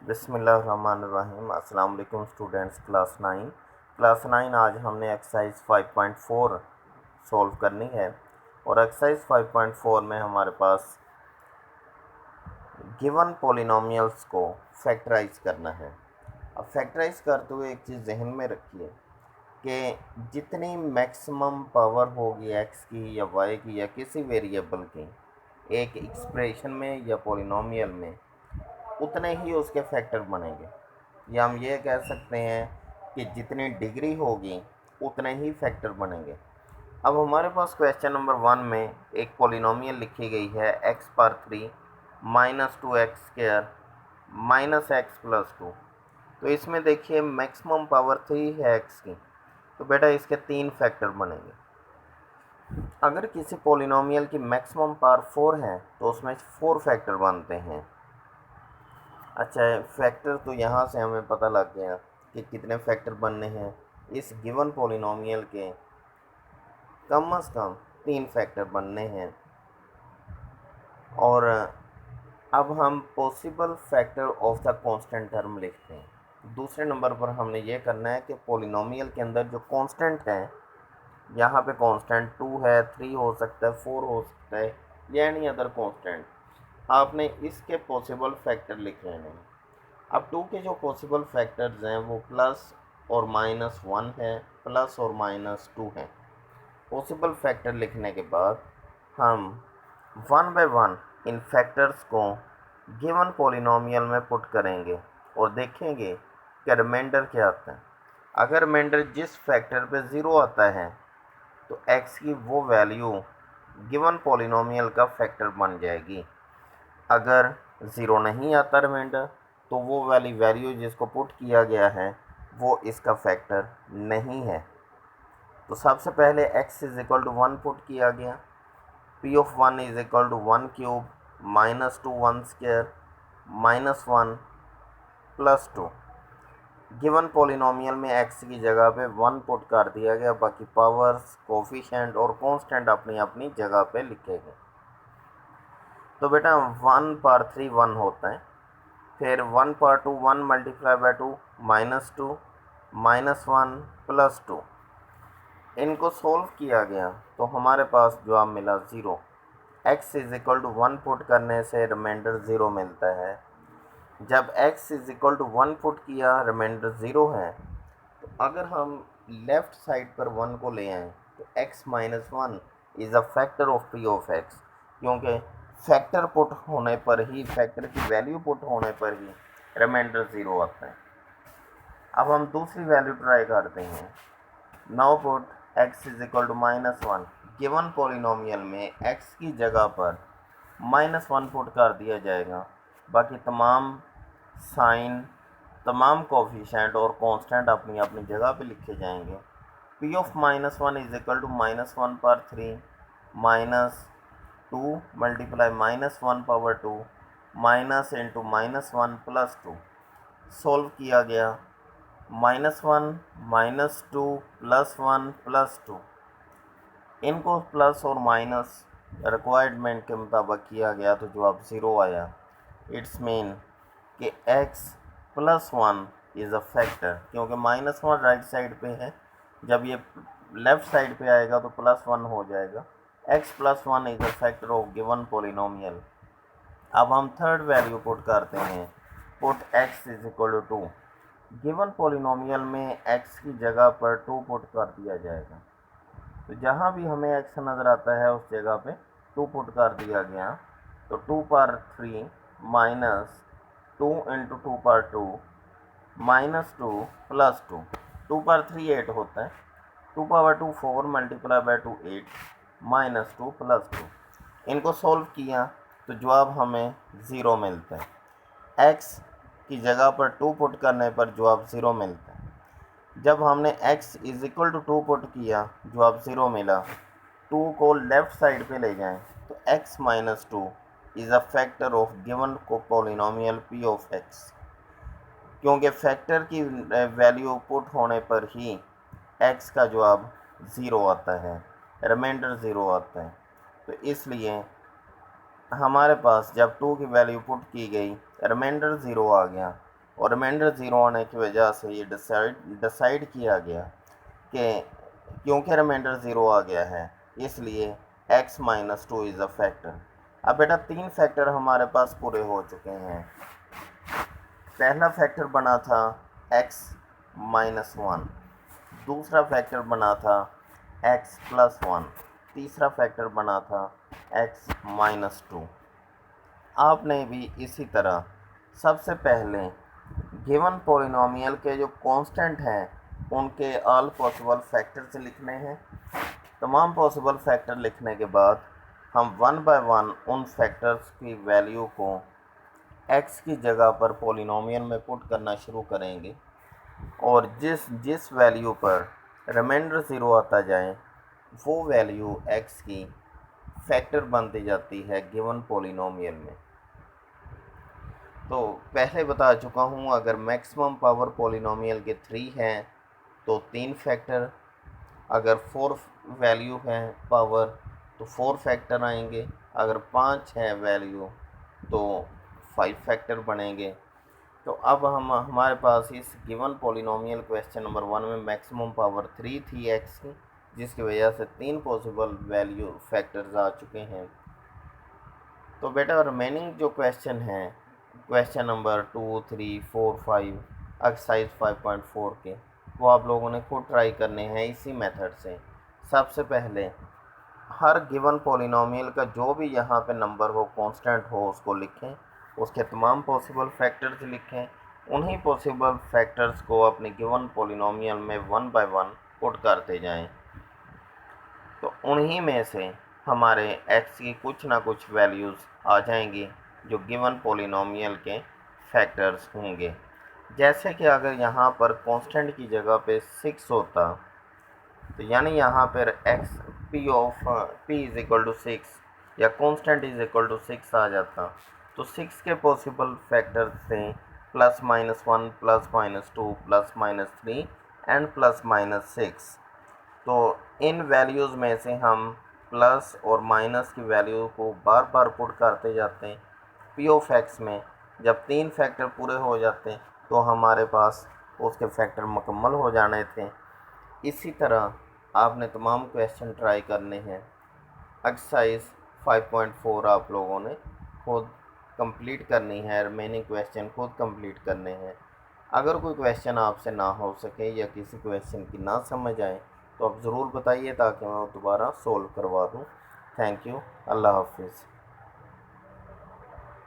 बिस्मिल्लाहिर्रहमानिर्रहीम। अस्सलाम वालेकुम स्टूडेंट्स। क्लास 9 आज हमने एक्सरसाइज 5.4 सॉल्व करनी है और एक्सरसाइज 5.4 में हमारे पास गिवन पॉलिनोमियल्स को फैक्टराइज करना है। अब फैक्टराइज करते हुए एक चीज़ जहन में रखिए कि जितनी मैक्सिमम पावर होगी एक्स की या वाई की या किसी वेरिएबल की एक एक्सप्रेशन में या पॉलिनोमियल में, उतने ही उसके फैक्टर बनेंगे। या हम ये कह सकते हैं कि जितनी डिग्री होगी उतने ही फैक्टर बनेंगे। अब हमारे पास क्वेश्चन नंबर 1 में एक पॉलिनोमियल लिखी गई है x⁴ -2x² -x+2। तो इसमें देखिए मैक्सिमम पावर 3 है x की, तो बेटा इसके 3 फैक्टर बनेंगे। अगर किसी पॉलिनोमियल की मैक्सिमम पावर 4 है तो उसमें 4 फैक्टर बनते हैं। अच्छा है, फैक्टर तो यहाँ से हमें पता लग गया कि कितने फैक्टर बनने हैं। इस गिवन पॉलिनोमियल के कम से कम 3 फैक्टर बनने हैं। और अब हम possible factor of the constant term लिखते हैं। दूसरे नंबर पर हमने ये करना है कि पॉलिनोमियल के अंदर जो कांस्टेंट है, यहाँ पे कांस्टेंट 2 है, 3 हो सकता है, 4 हो सकता है या एनी अदर कांस्टेंट, आपने इसके पॉसिबल फैक्टर लिख लेने हैं। अब 2 के जो पॉसिबल फैक्टर्स हैं वो प्लस और -1 है, प्लस और -2 है। पॉसिबल फैक्टर लिखने के बाद हम 1 बाय 1 इन फैक्टर्स को गिवन पॉलिनोमियल में पुट करेंगे और देखेंगे कि रिमाइंडर क्या आता है। अगर रिमाइंडर जिस फैक्टर पे 0 आता है तो x की वो वैल्यू गिवन पॉलिनोमियल का फैक्टर बन जाएगी। अगर 0 नहीं आता रिमाइंडर तो वो वाली वैल्यू जिसको पुट किया गया है वो इसका फैक्टर नहीं है। तो सबसे पहले x = 1 पुट किया गया, p of 1 = 1³ -2 1² -1 +2। गिवन पॉलिनोमियल में x की जगह पे 1 पुट कर दिया गया, बाकी पावर्स, कोफिशिएंट और कांस्टेंट अपनी अपनी जगह पे लिखे गए। तो बेटा 1/3 1 होता है, फिर 1/2 1 × 2 -2 -1 +2। इनको सोल्व किया गया तो हमारे पास जवाब मिला 0। x = 1 पुट करने से रिमाइंडर 0 मिलता है। जब x = 1 पुट किया, रिमाइंडर 0 है, तो अगर हम लेफ़्ट साइड पर 1 को ले आएँ तो x - 1 is a factor of p of x, क्योंकि फैक्टर पुट होने पर ही, फैक्टर की वैल्यू पुट होने पर ही रिमाइंडर 0 आता है। अब हम दूसरी वैल्यू ट्राई करते हैं। Now put x = -1। Given polynomial में x की जगह पर -1 पुट कर दिया जाएगा, बाकी तमाम साइन, तमाम कोफिशिएंट और कांस्टेंट अपनी अपनी जगह पे लिखे जाएंगे। p of -1 = -1/3 -2 × -1/2 -1 +2। सोल्व किया गया, -1 -2 +1 +2, इनको प्लस और माइनस रिक्वायरमेंट के मुताबिक किया गया तो जवाब 0 आया। इट्स मीन कि x + 1 इज़ अ फैक्टर, क्योंकि -1 राइट साइड पे है, जब ये लेफ़्ट साइड पे आएगा तो +1 हो जाएगा। x + 1 is a factor of given polynomial. अब हम थर्ड वैल्यू पुट करते हैं। Put x = 2। गिवन पॉलिनोमियल में x की जगह पर 2 पुट कर दिया जाएगा, तो जहाँ भी हमें x नज़र आता है उस जगह पे 2 पुट कर दिया गया। तो 2/3 -2 × 2/2 -2 +2। 2/3 8 होता है, 2/2 4 × 2 8 -2 +2। इनको सोल्व किया तो जवाब हमें 0 मिलता है। x की जगह पर 2 पुट करने पर जवाब 0 मिलता है। जब हमने x = 2 पुट किया, जवाब 0 मिला। 2 को लेफ़्ट साइड पे ले जाएं तो x - 2 is a factor of given polynomial p of x, क्योंकि फैक्टर की वैल्यू पुट होने पर ही x का जवाब 0 आता है, रिमाइंडर 0 आता है। तो इसलिए हमारे पास जब 2 की वैल्यू पुट की गई, रिमाइंडर 0 आ गया, और रिमाइंडर ज़ीरो आने की वजह से ये डिसाइड किया गया कि क्योंकि रिमाइंडर ज़ीरो आ गया है इसलिए x-2 इज़ अ फैक्टर। अब बेटा 3 फैक्टर हमारे पास पूरे हो चुके हैं। पहला फैक्टर बना था x-1, दूसरा फैक्टर बना था x+1, तीसरा फैक्टर बना था x-2। आपने भी इसी तरह सबसे पहले गिवन पॉलिनोमियल के जो कांस्टेंट हैं उनके ऑल पॉसिबल फैक्टर्स लिखने हैं। तमाम पॉसिबल फैक्टर लिखने के बाद हम वन बाय वन उन फैक्टर्स की वैल्यू को x की जगह पर पॉलिनोमियल में पुट करना शुरू करेंगे और जिस वैल्यू पर रिमाइंडर ज़ीरो आता जाए वो वैल्यू x की फैक्टर बनती जाती है गिवन पॉलिनोमियल में। तो पहले बता चुका हूँ, अगर मैक्सिमम पावर पॉलिनोमियल के 3 हैं तो 3 फैक्टर, अगर 4 वैल्यू है पावर तो 4 फैक्टर आएंगे, अगर 5 है वैल्यू तो 5 फैक्टर बनेंगे। तो अब हमारे पास इस गिवन पॉलिनोमियल क्वेश्चन नंबर 1 में मैक्सिमम पावर 3 थी x की, जिसकी वजह से 3 पॉसिबल वैल्यू फैक्टर्स आ चुके हैं। तो बेटा रिमेनिंग जो क्वेश्चन हैं, क्वेश्चन नंबर 2, 3, 4, 5 एक्सरसाइज 5.4 के, वो आप लोगों ने खुद ट्राई करने हैं इसी मेथड से। सबसे पहले हर गिवन पॉलिनोमियल का जो भी यहाँ पे नंबर हो, कांस्टेंट हो, उसको लिखें, उसके तमाम पॉसिबल फैक्टर्स लिखें, उन्हीं पॉसिबल फैक्टर्स को अपने गिवन पॉलिनोमियल में वन बाय वन पुट करते जाएं। तो उन्हीं में से हमारे x की कुछ ना कुछ वैल्यूज़ आ जाएंगी जो गिवन पॉलिनोमियल के फैक्टर्स होंगे। जैसे कि अगर यहाँ पर कांस्टेंट की जगह पे 6 होता तो यानी यहाँ पर x p is equal to 6 या कांस्टेंट इज़ इक्वल टू 6 आ जाता, तो 6 के पॉसिबल फैक्टर्स थे +-1, +-2, +-3 एंड +-6। तो इन वैल्यूज़ में से हम प्लस और माइनस की वैल्यू को बार बार पुट करते जाते हैं पी ऑफ एक्स में। जब 3 फैक्टर पूरे हो जाते हैं तो हमारे पास उसके फैक्टर मुकम्मल हो जाने थे। इसी तरह आपने तमाम क्वेश्चन ट्राई करने हैं। एक्सरसाइज 5.4 आप लोगों ने खुद कंप्लीट करनी है, रिमेनिंग क्वेश्चन खुद कंप्लीट करने हैं। अगर कोई क्वेश्चन आपसे ना हो सके या किसी क्वेश्चन की ना समझ आए तो आप ज़रूर बताइए ताकि मैं वो दोबारा सोल्व करवा दूँ। Thank you. अल्लाह हाफिज़।